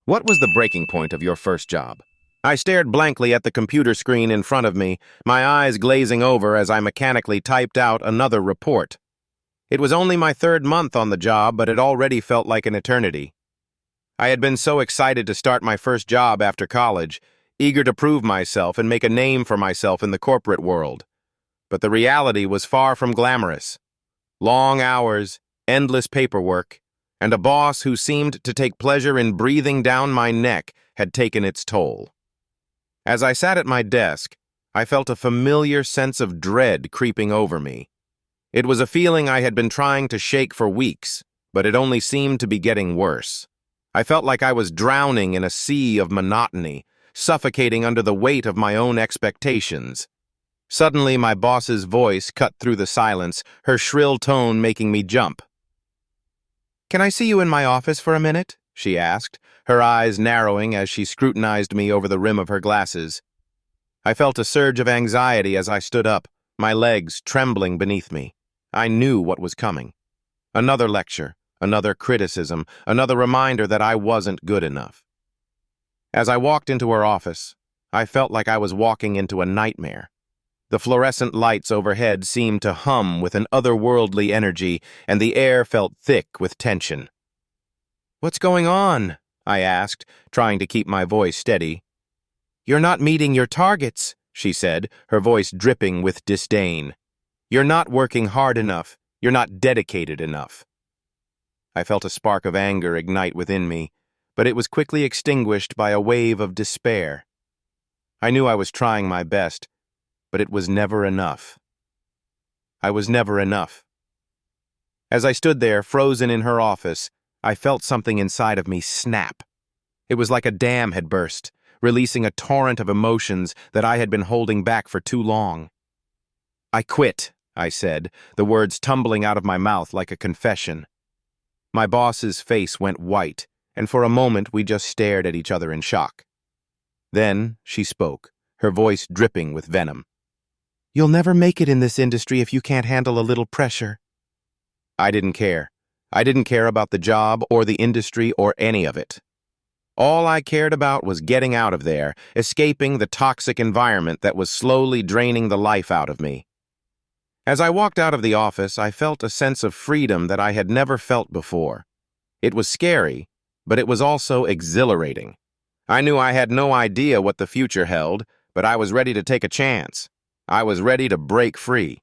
What was the breaking point of your first job? I stared blankly at the computer screen in front of me, my eyes glazing over as I mechanically typed out another report. It was only my third month on the job, but it already felt like an eternity. I had been so excited to start my first job after college, eager to prove myself and make a name for myself in the corporate world. But the reality was far from glamorous. Long hours, endless paperwork, and a boss who seemed to take pleasure in breathing down my neck had taken its toll. As I sat at my desk, I felt a familiar sense of dread creeping over me. It was a feeling I had been trying to shake for weeks, but it only seemed to be getting worse. I felt like I was drowning in a sea of monotony, suffocating under the weight of my own expectations. Suddenly, my boss's voice cut through the silence, her shrill tone making me jump. "Can I see you in my office for a minute?" she asked, her eyes narrowing as she scrutinized me over the rim of her glasses. I felt a surge of anxiety as I stood up, my legs trembling beneath me. I knew what was coming. Another lecture, another criticism, another reminder that I wasn't good enough. As I walked into her office, I felt like I was walking into a nightmare. The fluorescent lights overhead seemed to hum with an otherworldly energy, and the air felt thick with tension. "What's going on?" I asked, trying to keep my voice steady. "You're not meeting your targets," she said, her voice dripping with disdain. "You're not working hard enough. You're not dedicated enough." I felt a spark of anger ignite within me, but it was quickly extinguished by a wave of despair. I knew I was trying my best, but it was never enough. I was never enough. As I stood there, frozen in her office, I felt something inside of me snap. It was like a dam had burst, releasing a torrent of emotions that I had been holding back for too long. "I quit," I said, the words tumbling out of my mouth like a confession. My boss's face went white, and for a moment we just stared at each other in shock. Then she spoke, her voice dripping with venom. "You'll never make it in this industry if you can't handle a little pressure." I didn't care. I didn't care about the job or the industry or any of it. All I cared about was getting out of there, escaping the toxic environment that was slowly draining the life out of me. As I walked out of the office, I felt a sense of freedom that I had never felt before. It was scary, but it was also exhilarating. I knew I had no idea what the future held, but I was ready to take a chance. I was ready to break free.